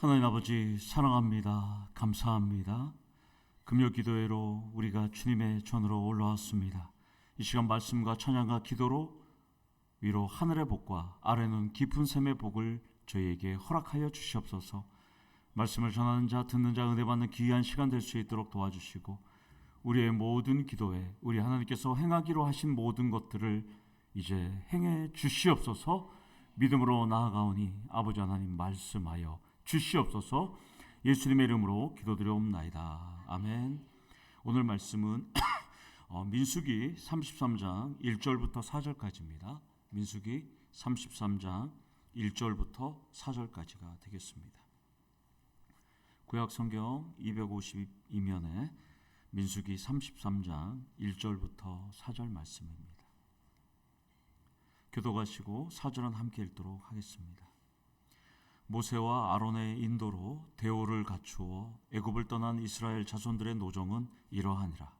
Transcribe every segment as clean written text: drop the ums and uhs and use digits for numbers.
하나님 아버지 사랑합니다. 감사합니다. 금요 기도회로 우리가 주님의 전으로 올라왔습니다. 이 시간 말씀과 찬양과 기도로 위로 하늘의 복과 아래는 깊은 샘의 복을 저희에게 허락하여 주시옵소서. 말씀을 전하는 자 듣는 자 은혜 받는 귀한 시간 될 수 있도록 도와주시고 우리의 모든 기도에 우리 하나님께서 행하기로 하신 모든 것들을 이제 행해 주시옵소서. 믿음으로 나아가오니 아버지 하나님 말씀하여 주시옵소서. 예수님의 이름으로 기도드려옵나이다. 아멘. 오늘 말씀은 민수기 33장 1절부터 4절까지입니다. 민수기 33장 1절부터 4절까지가 되겠습니다. 구약 성경 252면에 민수기 33장 1절부터 4절 말씀입니다. 교도가시고 4절은 함께 읽도록 하겠습니다. 모세와 아론의 인도로 대오를 갖추어 애굽을 떠난 이스라엘 자손들의 노정은 이러하니라.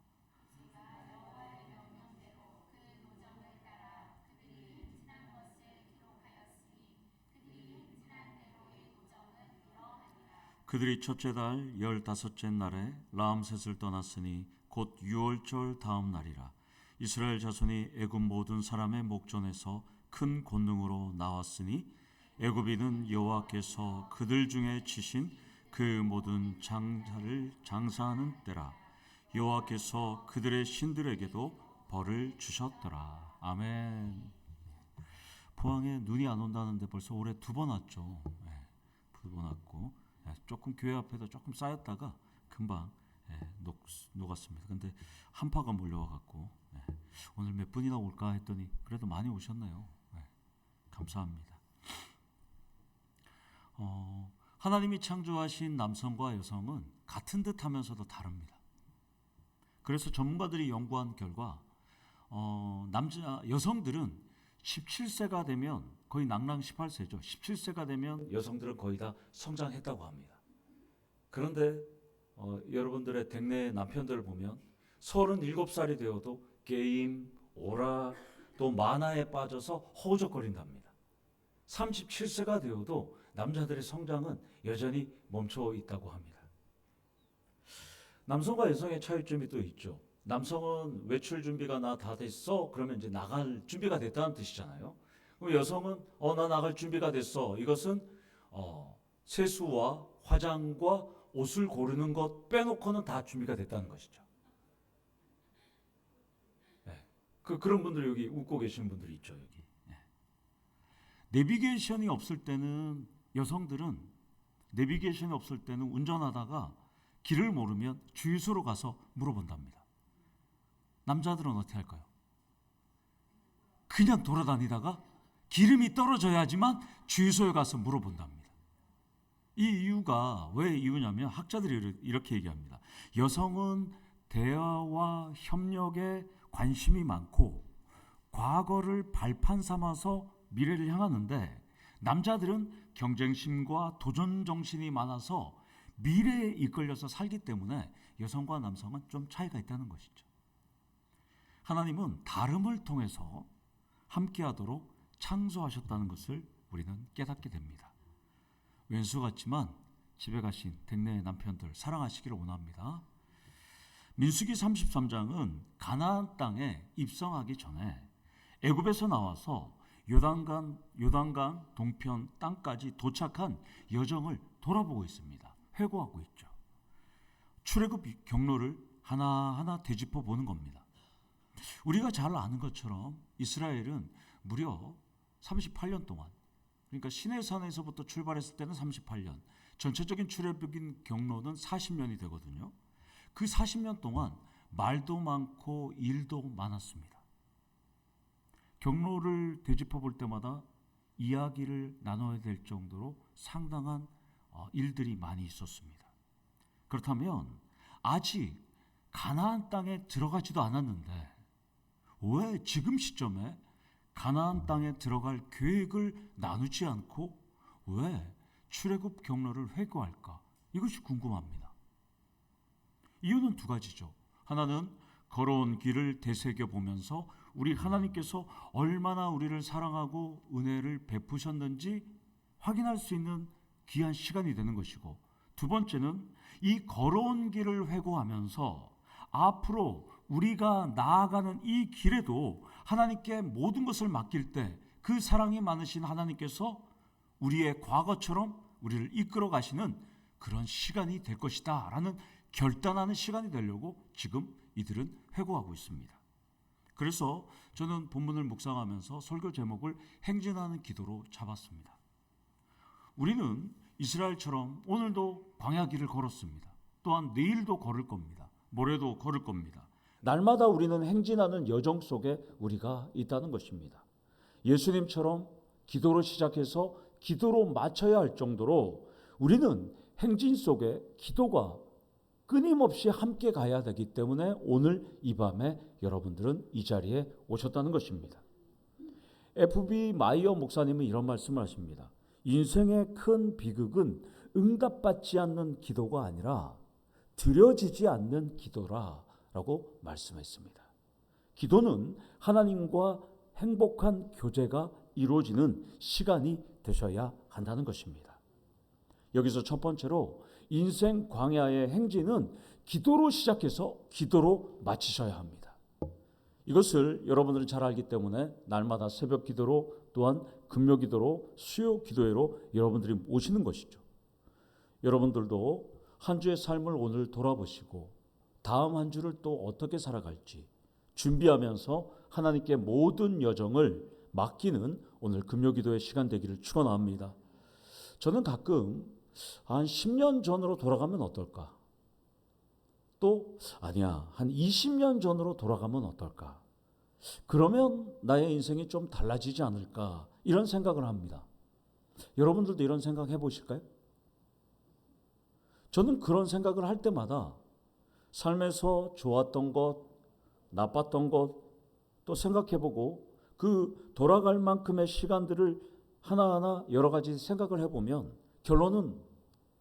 그들이 첫째 달 15째 날에 라암셋을 떠났으니 곧 유월절 다음 날이라. 이스라엘 자손이 애굽 모든 사람의 목전에서 큰 권능으로 나왔으니 애굽인은 여호와께서 그들 중에 치신 그 모든 장자를 장사하는 때라. 여호와께서 그들의 신들에게도 벌을 주셨더라. 아멘. 포항에 눈이 안 온다는데 벌써 올해 2번 왔죠. 2번 왔고 조금 교회 앞에도 조금 쌓였다가 금방 녹았습니다. 근데 한파가 몰려와갖고 오늘 몇 분이나 올까 했더니 그래도 많이 오셨네요. 감사합니다. 하나님이 창조하신 남성과 여성은 같은 듯 하면서도 다릅니다. 그래서 전문가들이 연구한 결과 여성들은 17세가 되면 거의 낭랑 18세죠. 17세가 되면 여성들은 거의 다 성장했다고 합니다. 그런데 여러분들의 댁내 남편들을 보면 37살이 되어도 게임, 오락, 또 만화에 빠져서 허우적거린답니다. 37세가 되어도 남자들의 성장은 여전히 멈춰 있다고 합니다. 남성과 여성의 차이점이 또 있죠. 남성은 외출 준비가 다 됐어. 그러면 이제 나갈 준비가 됐다는 뜻이잖아요. 그럼 여성은 나 나갈 준비가 됐어. 이것은 세수와 화장과 옷을 고르는 것 빼놓고는 다 준비가 됐다는 것이죠. 그런 분들 여기 웃고 계시는 분들이 있죠. 여기. 내비게이션이 없을 때는 여성들은 내비게이션이 없을 때는 운전하다가 길을 모르면 주유소로 가서 물어본답니다. 남자들은 어떻게 할까요? 그냥 돌아다니다가 기름이 떨어져야지만 주유소에 가서 물어본답니다. 이 이유가 왜 이유냐면 학자들이 이렇게 얘기합니다. 여성은 대화와 협력에 관심이 많고 과거를 발판 삼아서 미래를 향하는데 남자들은 경쟁심과 도전 정신이 많아서 미래에 이끌려서 살기 때문에 여성과 남성은 좀 차이가 있다는 것이죠. 하나님은 다름을 통해서 함께하도록 창조하셨다는 것을 우리는 깨닫게 됩니다. 왼수 같지만 집에 가신 댁내 남편들 사랑하시기를 원합니다. 민수기 33장은 가나안 땅에 입성하기 전에 애굽에서 나와서 요단강 동편 땅까지 도착한 여정을 돌아보고 있습니다. 회고하고 있죠. 출애굽 경로를 하나하나 되짚어 보는 겁니다. 우리가 잘 아는 것처럼 이스라엘은 무려 38년 동안, 그러니까 시내산에서부터 출발했을 때는 38년, 전체적인 출애굽인 경로는 40년이 되거든요. 그 40년 동안 말도 많고 일도 많았습니다. 경로를 되짚어 볼 때마다 이야기를 나눠야 될 정도로 상당한 일들이 많이 있었습니다. 그렇다면 아직 가나안 땅에 들어가지도 않았는데 왜 지금 시점에 가나안 땅에 들어갈 계획을 나누지 않고 왜 출애굽 경로를 회고할까? 이것이 궁금합니다. 이유는 2가지죠. 하나는 걸어온 길을 되새겨 보면서 우리 하나님께서 얼마나 우리를 사랑하고 은혜를 베푸셨는지 확인할 수 있는 귀한 시간이 되는 것이고, 두 번째는 이 걸어온 길을 회고하면서 앞으로 우리가 나아가는 이 길에도 하나님께 모든 것을 맡길 때 그 사랑이 많으신 하나님께서 우리의 과거처럼 우리를 이끌어 가시는 그런 시간이 될 것이다 라는 결단하는 시간이 되려고 지금 이들은 회고하고 있습니다. 그래서 저는 본문을 묵상하면서 설교 제목을 행진하는 기도로 잡았습니다. 우리는 이스라엘처럼 오늘도 광야길을 걸었습니다. 또한 내일도 걸을 겁니다. 모레도 걸을 겁니다. 날마다 우리는 행진하는 여정 속에 우리가 있다는 것입니다. 예수님처럼 기도로 시작해서 기도로 마쳐야 할 정도로 우리는 행진 속에 기도가 끊임없이 함께 가야 되기 때문에 오늘 이 밤에 여러분들은 이 자리에 오셨다는 것입니다. F.B. 마이어 목사님은 이런 말씀을 하십니다. 인생의 큰 비극은 응답받지 않는 기도가 아니라 드려지지 않는 기도라라고 말씀했습니다. 기도는 하나님과 행복한 교제가 이루어지는 시간이 되셔야 한다는 것입니다. 여기서 첫 번째로 인생 광야의 행진은 기도로 시작해서 기도로 마치셔야 합니다. 이것을 여러분들은 잘 알기 때문에 날마다 새벽 기도로 또한 금요 기도로 수요 기도회로 여러분들이 오시는 것이죠. 여러분들도 한 주의 삶을 오늘 돌아보시고 다음 한 주를 또 어떻게 살아갈지 준비하면서 하나님께 모든 여정을 맡기는 오늘 금요 기도의 시간 되기를 축원합니다. 저는 가끔 한 10년 전으로 돌아가면 어떨까? 또 아니야, 한 20년 전으로 돌아가면 어떨까? 그러면 나의 인생이 좀 달라지지 않을까? 이런 생각을 합니다. 여러분들도 이런 생각 해보실까요? 저는 그런 생각을 할 때마다 삶에서 좋았던 것, 나빴던 것 또 생각해보고 그 돌아갈 만큼의 시간들을 하나하나 여러 가지 생각을 해보면 결론은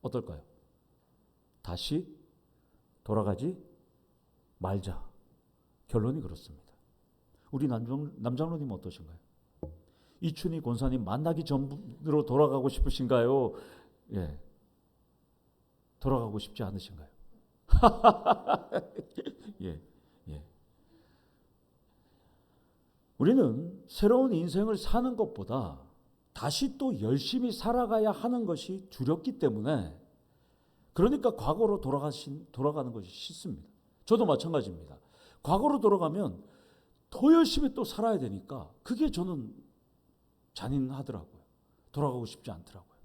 어떨까요? 다시 돌아가지 말자. 결론이 그렇습니다. 우리 남장로님 어떠신가요? 이춘희 권사님 만나기 전으로 돌아가고 싶으신가요? 예, 돌아가고 싶지 않으신가요? 예, 예. 우리는 새로운 인생을 사는 것보다 다시 또 열심히 살아가야 하는 것이 두렵기 때문에 그러니까 과거로 돌아가는 것이 싫습니다. 저도 마찬가지입니다. 과거로 돌아가면 더 열심히 또 살아야 되니까 그게 저는 잔인하더라고요. 돌아가고 싶지 않더라고요.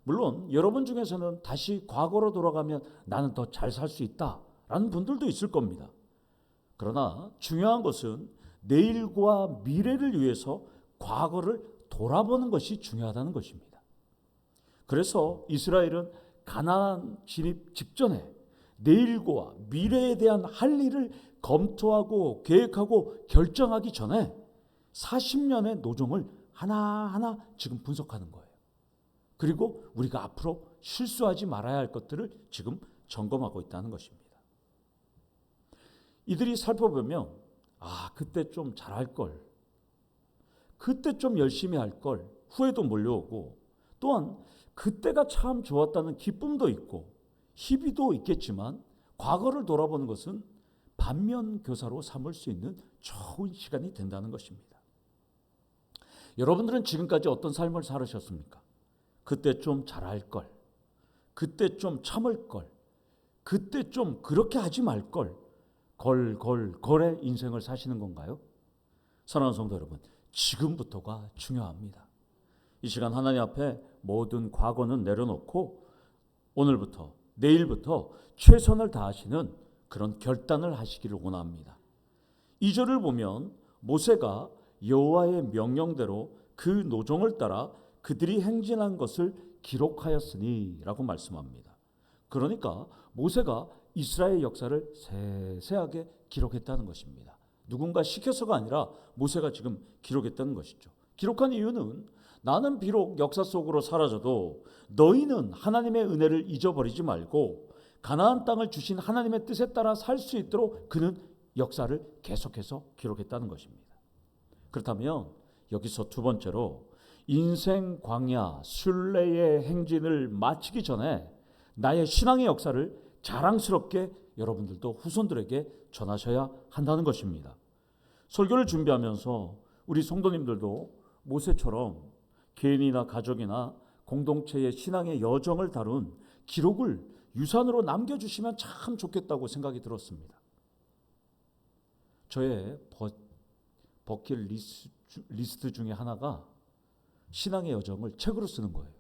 물론 여러분 중에서는 다시 과거로 돌아가면 나는 더 잘 살 수 있다라는 분들도 있을 겁니다. 그러나 중요한 것은 내일과 미래를 위해서 과거를 돌아보는 것이 중요하다는 것입니다. 그래서 이스라엘은 가나안 진입 직전에 내일과 미래에 대한 할 일을 검토하고 계획하고 결정하기 전에 40년의 노정을 하나하나 지금 분석하는 거예요. 그리고 우리가 앞으로 실수하지 말아야 할 것들을 지금 점검하고 있다는 것입니다. 이들이 살펴보면 그때 좀 잘할 걸, 그때 좀 열심히 할 걸 후회도 몰려오고 또한 그때가 참 좋았다는 기쁨도 있고 희비도 있겠지만 과거를 돌아보는 것은 반면교사로 삼을 수 있는 좋은 시간이 된다는 것입니다. 여러분들은 지금까지 어떤 삶을 살으셨습니까? 그때 좀 잘할 걸, 그때 좀 참을 걸, 그때 좀 그렇게 하지 말 걸, 걸의 인생을 사시는 건가요? 사랑하는 성도 여러분, 지금부터가 중요합니다. 이 시간 하나님 앞에 모든 과거는 내려놓고 오늘부터 내일부터 최선을 다하시는 그런 결단을 하시기를 원합니다. 2절을 보면 모세가 여호와의 명령대로 그 노정을 따라 그들이 행진한 것을 기록하였으니 라고 말씀합니다. 그러니까 모세가 이스라엘 역사를 세세하게 기록했다는 것입니다. 누군가 시켜서가 아니라 모세가 지금 기록했다는 것이죠. 기록한 이유는 나는 비록 역사 속으로 사라져도 너희는 하나님의 은혜를 잊어버리지 말고 가나안 땅을 주신 하나님의 뜻에 따라 살 수 있도록 그는 역사를 계속해서 기록했다는 것입니다. 그렇다면 여기서 두 번째로 인생 광야 순례의 행진을 마치기 전에 나의 신앙의 역사를 자랑스럽게 여러분들도 후손들에게 전하셔야 한다는 것입니다. 설교를 준비하면서 우리 성도님들도 모세처럼 개인이나 가족이나 공동체의 신앙의 여정을 다룬 기록을 유산으로 남겨주시면 참 좋겠다고 생각이 들었습니다. 저의 버킷리스트 중에 하나가 신앙의 여정을 책으로 쓰는 거예요.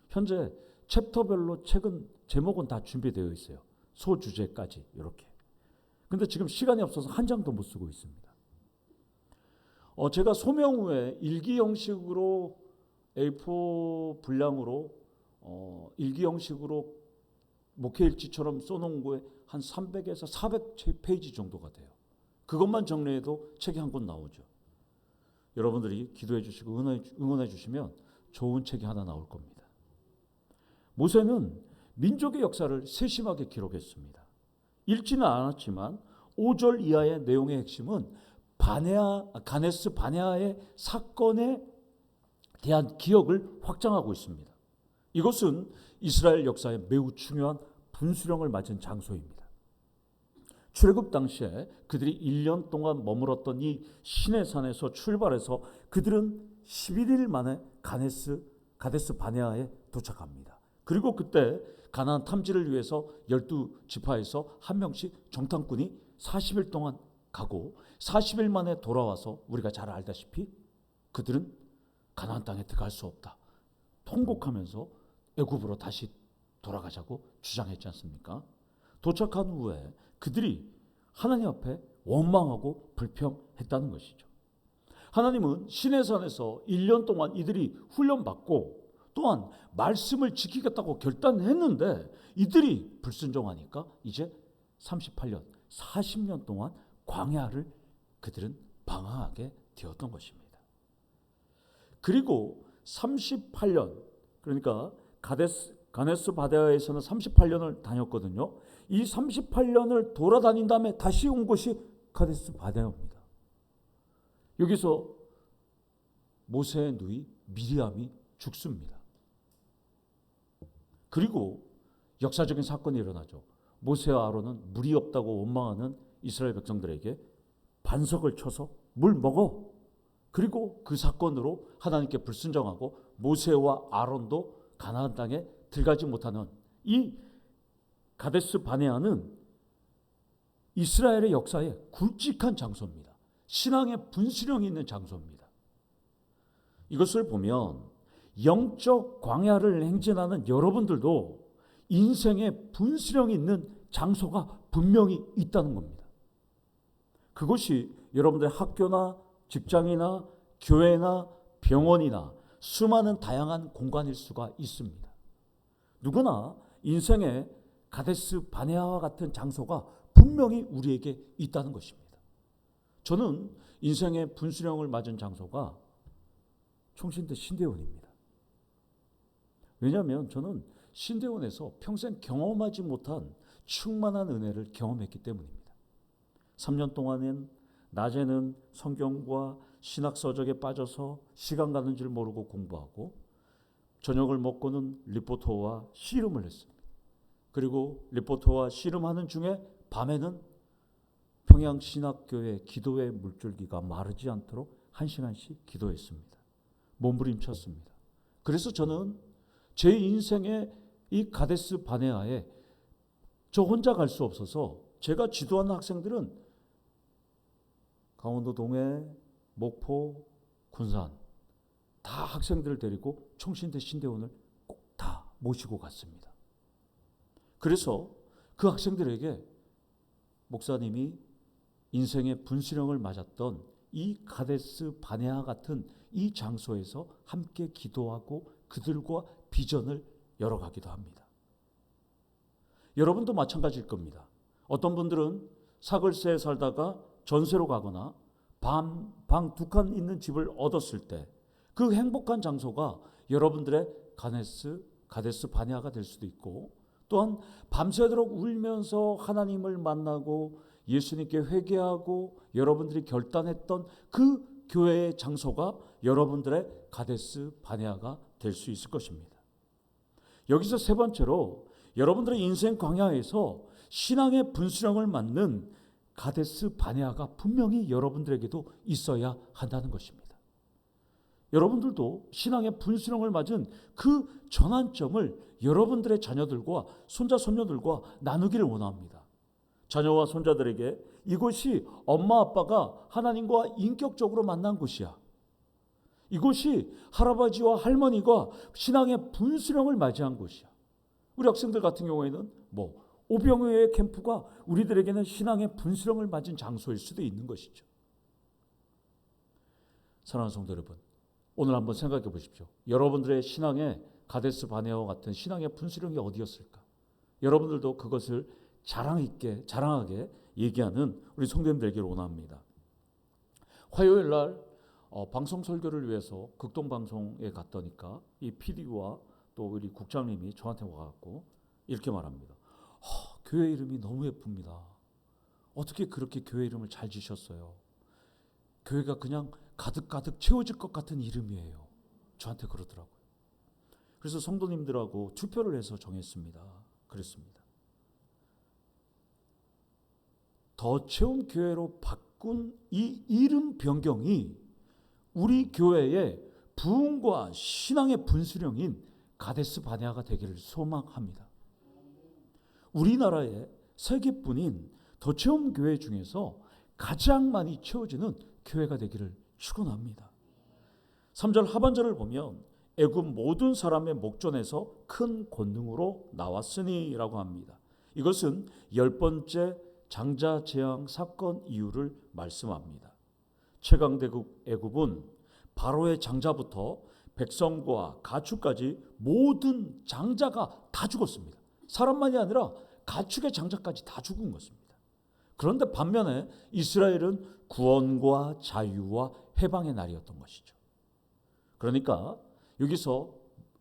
현재 챕터별로 책은 제목은 다 준비되어 있어요. 소주제까지 이렇게. 근데 지금 시간이 없어서 한 장도 못 쓰고 있습니다. 제가 소명 후에 일기 형식으로 A4 분량으로 일기 형식으로 목회일지처럼 써놓은 거에 한 300에서 400페이지 정도가 돼요. 그것만 정리해도 책이 한 권 나오죠. 여러분들이 기도해 주시고 응원해 주시면 좋은 책이 하나 나올 겁니다. 모세는 민족의 역사를 세심하게 기록했습니다. 읽지는 않았지만 5절 이하의 내용의 핵심은 가네스 바네아의 사건에 대한 기억을 확장하고 있습니다. 이것은 이스라엘 역사에 매우 중요한 분수령을 맞은 장소입니다. 출애굽 당시에 그들이 1년 동안 머물었던 이 시내산에서 출발해서 그들은 11일 만에 가데스 바네아에 도착합니다. 그리고 그때 가나안 탐지를 위해서 12지파에서 한 명씩 정탐꾼이 40일 동안 가고 40일 만에 돌아와서 우리가 잘 알다시피 그들은 가나안 땅에 들어갈 수 없다. 통곡하면서 애굽으로 다시 돌아가자고 주장했지 않습니까? 도착한 후에 그들이 하나님 앞에 원망하고 불평했다는 것이죠. 하나님은 시내산에서 1년 동안 이들이 훈련받고 또한 말씀을 지키겠다고 결단했는데 이들이 불순종하니까 이제 38년, 40년 동안 광야를 그들은 방황하게 되었던 것입니다. 그리고 38년, 그러니까 가네스 바네아에서는 38년을 다녔거든요. 이 38년을 돌아다닌 다음에 다시 온 곳이 가데스 바네아입니다. 여기서 모세의 누이 미리암이 죽습니다. 그리고 역사적인 사건이 일어나죠. 모세와 아론은 물이 없다고 원망하는 이스라엘 백성들에게 반석을 쳐서 물 먹어. 그리고 그 사건으로 하나님께 불순종하고 모세와 아론도 가나안 땅에 들어가지 못하는 이 가데스 바네아는 이스라엘의 역사에 굵직한 장소입니다. 신앙의 분수령이 있는 장소입니다. 이것을 보면 영적 광야를 행진하는 여러분들도 인생의 분수령이 있는 장소가 분명히 있다는 겁니다. 그것이 여러분들의 학교나 직장이나 교회나 병원이나 수많은 다양한 공간일 수가 있습니다. 누구나 인생의 가데스 바네아와 같은 장소가 분명히 우리에게 있다는 것입니다. 저는 인생의 분수령을 맞은 장소가 총신대 신대원입니다. 왜냐하면 저는 신대원에서 평생 경험하지 못한 충만한 은혜를 경험했기 때문입니다. 3년 동안은 낮에는 성경과 신학서적에 빠져서 시간 가는 줄 모르고 공부하고 저녁을 먹고는 리포터와 씨름을 했습니다. 그리고 리포터와 씨름하는 중에 밤에는 평양신학교회 기도의 물줄기가 마르지 않도록 1시간씩 기도했습니다. 몸부림쳤습니다. 그래서 저는 제 인생의 이 가데스 바네아에 저 혼자 갈 수 없어서 제가 지도하는 학생들은 강원도 동해, 목포, 군산 다 학생들을 데리고 총신대 신대원을 꼭 다 모시고 갔습니다. 그래서 그 학생들에게 목사님이 인생의 분수령을 맞았던 이 가데스 바네아 같은 이 장소에서 함께 기도하고 그들과 비전을 열어가기도 합니다. 여러분도 마찬가지일 겁니다. 어떤 분들은 사글세에 살다가 전세로 가거나 방 2칸 있는 집을 얻었을 때 그 행복한 장소가 여러분들의 가데스 바네아가 될 수도 있고 또한 밤새도록 울면서 하나님을 만나고 예수님께 회개하고 여러분들이 결단했던 그 교회의 장소가 여러분들의 가데스 바네아가 될 수 있을 것입니다. 여기서 세 번째로 여러분들의 인생 광야에서 신앙의 분수령을 맞는 가데스 바네아가 분명히 여러분들에게도 있어야 한다는 것입니다. 여러분들도 신앙의 분수령을 맞은 그 전환점을 여러분들의 자녀들과 손자 손녀들과 나누기를 원합니다. 자녀와 손자들에게 이곳이 엄마 아빠가 하나님과 인격적으로 만난 곳이야. 이곳이 할아버지와 할머니가 신앙의 분수령을 맞이한 곳이야. 우리 학생들 같은 경우에는 오병이어의 캠프가 우리들에게는 신앙의 분수령을 맞은 장소일 수도 있는 것이죠. 사랑하는 성도 여러분, 오늘 한번 생각해 보십시오. 여러분들의 신앙의 가데스 바네아와 같은 신앙의 분수령이 어디였을까? 여러분들도 그것을 자랑하게 얘기하는 우리 성도님들 되기를 원합니다. 화요일 날 방송 설교를 위해서 극동방송에 갔더니까 이 PD와 또 우리 국장님이 저한테 와갖고 이렇게 말합니다. 교회 이름이 너무 예쁩니다. 어떻게 그렇게 교회 이름을 잘 지셨어요? 교회가 그냥 가득가득 채워질 것 같은 이름이에요. 저한테 그러더라고요. 그래서 성도님들하고 투표를 해서 정했습니다. 그랬습니다. 더 채움 교회로 바꾼 이 이름 변경이 우리 교회의 부흥과 신앙의 분수령인 가데스 바네아가 되기를 소망합니다. 우리나라의 세 개뿐인 더 채움 교회 중에서 가장 많이 채워지는 교회가 되기를 축원합니다. 3절 하반절을 보면 애굽 모든 사람의 목전에서 큰 권능으로 나왔으니 라고 합니다. 이것은 10번째 장자 재앙 사건 이유를 말씀합니다. 최강대국 애굽은 바로의 장자부터 백성과 가축까지 모든 장자가 다 죽었습니다. 사람만이 아니라 가축의 장자까지 다 죽은 것입니다. 그런데 반면에 이스라엘은 구원과 자유와 해방의 날이었던 것이죠. 그러니까 여기서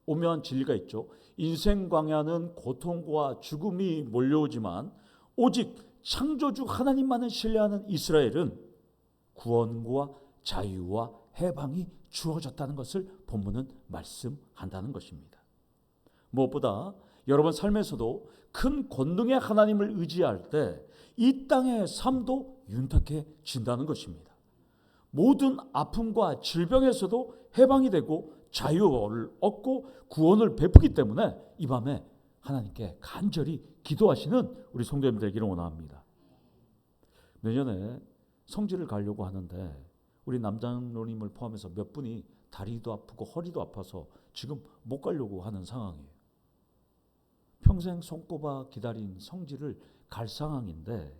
오묘한 진리가 있죠. 인생 광야는 고통과 죽음이 몰려오지만 오직 창조주 하나님만을 신뢰하는 이스라엘은 구원과 자유와 해방이 주어졌다는 것을 본문은 말씀한다는 것입니다. 무엇보다 여러분 삶에서도 큰 권능의 하나님을 의지할 때 이 땅의 삶도 윤택해진다는 것입니다. 모든 아픔과 질병에서도 해방이 되고 자유를 얻고 구원을 베푸기 때문에 이 밤에 하나님께 간절히 기도하시는 우리 성도님들 되기를 원합니다. 내년에 성지를 가려고 하는데 우리 남장로님을 포함해서 몇 분이 다리도 아프고 허리도 아파서 지금 못 가려고 하는 상황이에요. 평생 손꼽아 기다린 성지를 갈 상황인데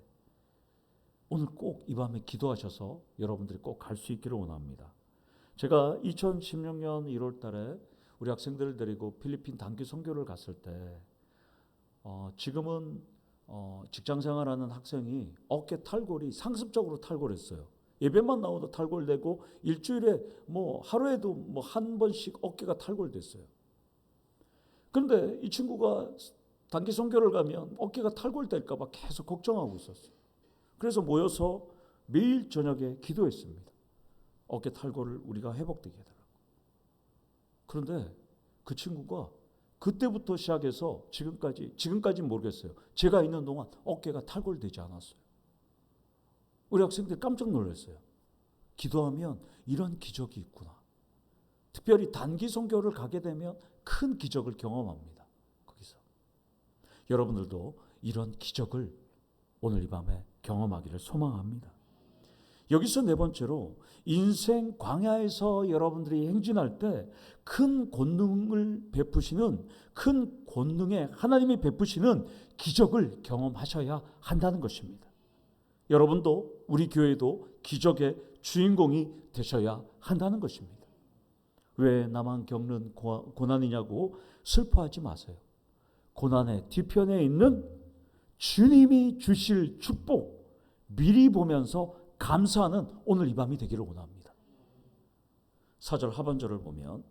오늘 꼭 이 밤에 기도하셔서 여러분들이 꼭 갈 수 있기를 원합니다. 제가 2016년 1월 달에 우리 학생들을 데리고 필리핀 단기 선교를 갔을 때 지금은 직장생활하는 학생이 어깨 탈골이 상습적으로 탈골했어요. 예배만 나오도 탈골되고 일주일에 하루에도 한 번씩 어깨가 탈골됐어요. 그런데 이 친구가 단기 선교를 가면 어깨가 탈골될까 봐 계속 걱정하고 있었어요. 그래서 모여서 매일 저녁에 기도했습니다. 어깨 탈골을 우리가 회복되게 해달라고. 그런데 그 친구가 그때부터 시작해서 지금까지는 모르겠어요. 제가 있는 동안 어깨가 탈골되지 않았어요. 우리 학생들이 깜짝 놀랐어요. 기도하면 이런 기적이 있구나. 특별히 단기 선교를 가게 되면 큰 기적을 경험합니다. 거기서 여러분들도 이런 기적을 오늘 이 밤에 경험하기를 소망합니다. 여기서 네 번째로 인생 광야에서 여러분들이 행진할 때 큰 권능을 베푸시는 큰 권능의 하나님이 베푸시는 기적을 경험하셔야 한다는 것입니다. 여러분도 우리 교회도 기적의 주인공이 되셔야 한다는 것입니다. 왜 나만 겪는 고난이냐고 슬퍼하지 마세요. 고난의 뒤편에 있는 주님이 주실 축복 미리 보면서 감사하는 오늘 이 밤이 되기를 원합니다. 4절 하반절을 보면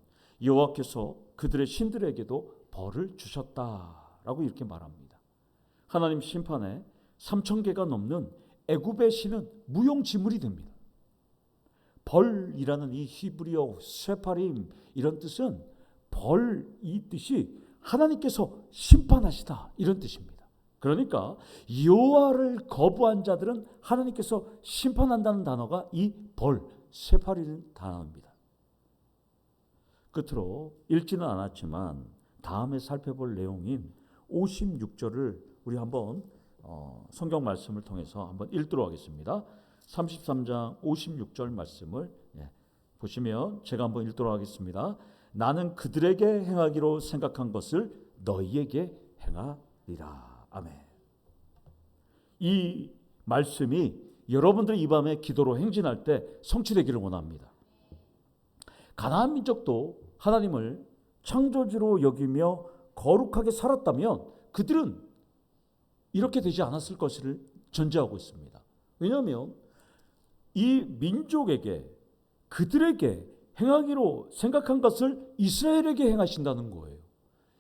여호와께서 그들의 신들에게도 벌을 주셨다라고 이렇게 말합니다. 하나님 심판에 3,000개가 넘는 애굽의 신은 무용지물이 됩니다. 벌이라는 이 히브리어 세파림 이런 뜻은 벌 이 뜻이 하나님께서 심판하시다 이런 뜻입니다. 그러니까 여호와를 거부한 자들은 하나님께서 심판한다는 단어가 이 벌 세파리는 단어입니다. 끝으로 읽지는 않았지만 다음에 살펴볼 내용인 56절을 우리 한번 성경 말씀을 통해서 한번 읽도록 하겠습니다. 33장 56절 말씀을 보시면 제가 한번 읽도록 하겠습니다. 나는 그들에게 행하기로 생각한 것을 너희에게 행하리라. 아멘. 이 말씀이 여러분들이 이 밤에 기도로 행진할 때 성취되기를 원합니다. 가나안 민족도 하나님을 창조주로 여기며 거룩하게 살았다면 그들은 이렇게 되지 않았을 것을 전제하고 있습니다. 왜냐하면 이 민족에게 그들에게 행하기로 생각한 것을 이스라엘에게 행하신다는 거예요.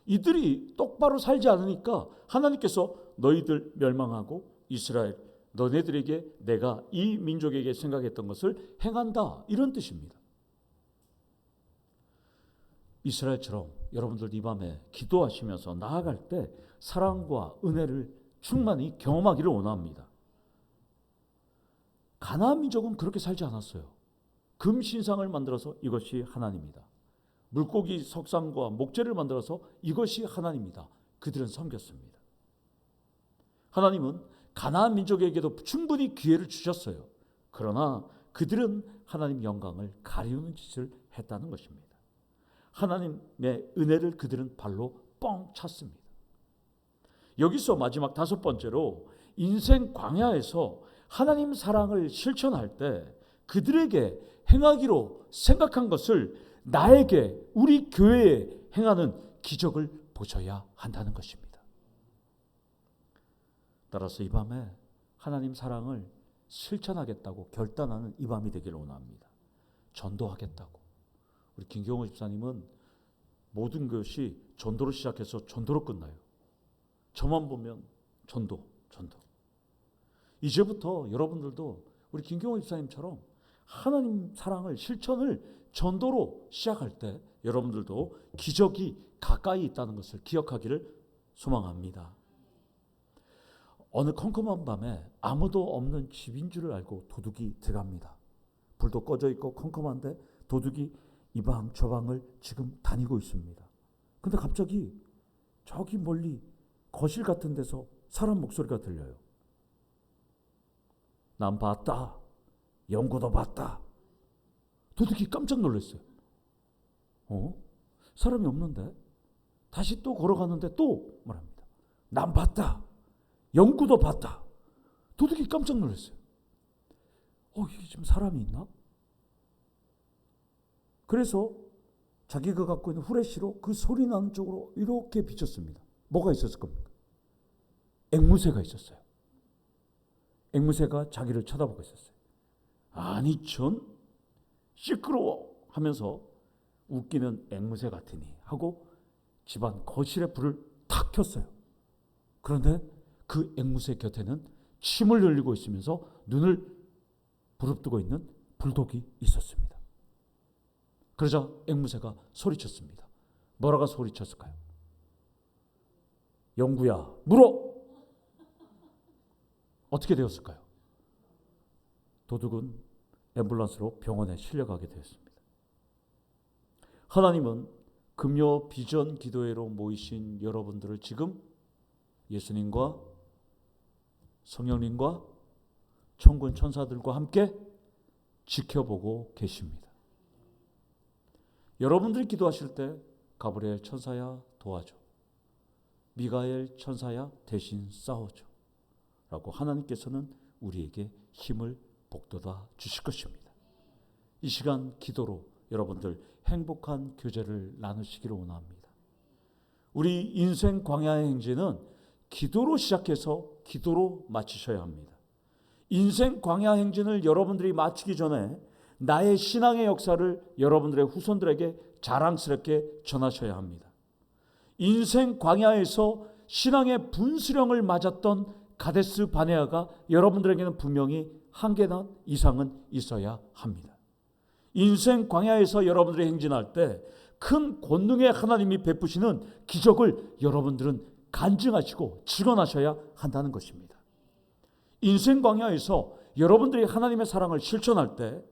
이들이 똑바로 살지 않으니까 하나님께서 너희들 멸망하고 이스라엘 너네들에게 내가 이 민족에게 생각했던 것을 행한다 이런 뜻입니다. 이스라엘처럼 여러분들 이 밤에 기도하시면서 나아갈 때 사랑과 은혜를 충만히 경험하기를 원합니다. 가나안 민족은 그렇게 살지 않았어요. 금 신상을 만들어서 이것이 하나님이다. 물고기 석상과 목재를 만들어서 이것이 하나님이다. 그들은 섬겼습니다. 하나님은 가나안 민족에게도 충분히 기회를 주셨어요. 그러나 그들은 하나님 영광을 가리우는 짓을 했다는 것입니다. 하나님의 은혜를 그들은 발로 뻥 찼습니다. 여기서 마지막 다섯 번째로 인생 광야에서 하나님 사랑을 실천할 때 그들에게 행하기로 생각한 것을 나에게 우리 교회에 행하는 기적을 보셔야 한다는 것입니다. 따라서 이 밤에 하나님 사랑을 실천하겠다고 결단하는 이 밤이 되기를 원합니다. 전도하겠다고. 우리 김경호 집사님은 모든 것이 전도로 시작해서 전도로 끝나요. 저만 보면 전도. 이제부터 여러분들도 우리 김경호 집사님처럼 하나님 사랑을 실천을 전도로 시작할 때 여러분들도 기적이 가까이 있다는 것을 기억하기를 소망합니다. 어느 컴컴한 밤에 아무도 없는 집인 줄을 알고 도둑이 들어갑니다. 불도 꺼져 있고 컴컴한데 도둑이 이 방 저 방을 지금 다니고 있습니다. 근데 갑자기 저기 멀리 거실 같은 데서 사람 목소리가 들려요. 난 봤다. 영구도 봤다. 도둑이 깜짝 놀랐어요. 사람이 없는데? 다시 또 걸어가는데 또 말합니다. 난 봤다. 영구도 봤다. 도둑이 깜짝 놀랐어요. 이게 지금 사람이 있나? 그래서 자기가 갖고 있는 후레쉬로 그 소리 나는 쪽으로 이렇게 비쳤습니다. 뭐가 있었을 겁니까? 앵무새가 있었어요. 앵무새가 자기를 쳐다보고 있었어요. 아니 전 시끄러워 하면서 웃기는 앵무새 같으니 하고 집안 거실에 불을 탁 켰어요. 그런데 그 앵무새 곁에는 침을 흘리고 있으면서 눈을 부릅뜨고 있는 불독이 있었습니다. 그러자 앵무새가 소리쳤습니다. 뭐라고 소리쳤을까요? 영구야 물어! 어떻게 되었을까요? 도둑은 앰뷸런스로 병원에 실려가게 되었습니다. 하나님은 금요 비전 기도회로 모이신 여러분들을 지금 예수님과 성령님과 천군 천사들과 함께 지켜보고 계십니다. 여러분들이 기도하실 때 가브리엘 천사야 도와줘. 미가엘 천사야 대신 싸워줘. 라고 하나님께서는 우리에게 힘을 복돋아 주실 것입니다. 이 시간 기도로 여러분들 행복한 교제를 나누시기를 원합니다. 우리 인생 광야의 행진은 기도로 시작해서 기도로 마치셔야 합니다. 인생 광야 행진을 여러분들이 마치기 전에 나의 신앙의 역사를 여러분들의 후손들에게 자랑스럽게 전하셔야 합니다. 인생 광야에서 신앙의 분수령을 맞았던 가데스 바네아가 여러분들에게는 분명히 한 개나 이상은 있어야 합니다. 인생 광야에서 여러분들이 행진할 때 큰 권능의 하나님이 베푸시는 기적을 여러분들은 간증하시고 증언하셔야 한다는 것입니다. 인생 광야에서 여러분들이 하나님의 사랑을 실천할 때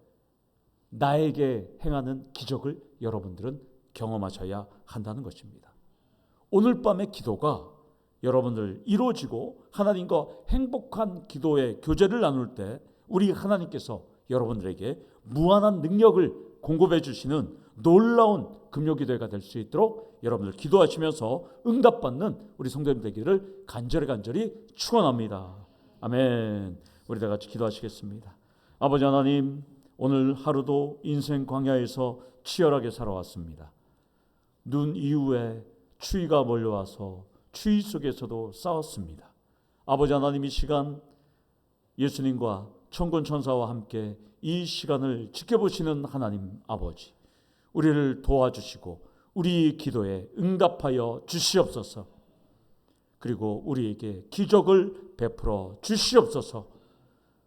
나에게 행하는 기적을 여러분들은 경험하셔야 한다는 것입니다. 오늘 밤의 기도가 여러분들 이루어지고 하나님과 행복한 기도의 교제를 나눌 때 우리 하나님께서 여러분들에게 무한한 능력을 공급해 주시는 놀라운 금요기도회가 될 수 있도록 여러분들 기도하시면서 응답받는 우리 성도님 되기를 간절히 축원합니다. 아멘. 우리 다 같이 기도하시겠습니다. 아버지 하나님, 오늘 하루도 인생 광야에서 치열하게 살아왔습니다. 눈 이후에 추위가 몰려와서 추위 속에서도 싸웠습니다. 아버지 하나님, 이 시간 예수님과 천군 천사와 함께 이 시간을 지켜보시는 하나님 아버지, 우리를 도와주시고 우리 기도에 응답하여 주시옵소서. 그리고 우리에게 기적을 베풀어 주시옵소서.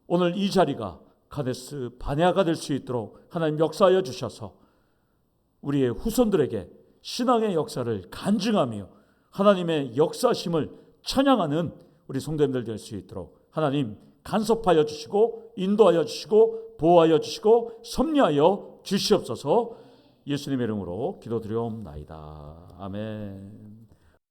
오늘 이 자리가 가데스 바네아가 될 수 있도록 하나님 역사하여 주셔서 우리의 후손들에게 신앙의 역사를 간증하며 하나님의 역사심을 찬양하는 우리 성도님들 될 수 있도록 하나님 간섭하여 주시고 인도하여 주시고 보호하여 주시고 섭리하여 주시옵소서. 예수님의 이름으로 기도드리옵나이다. 아멘.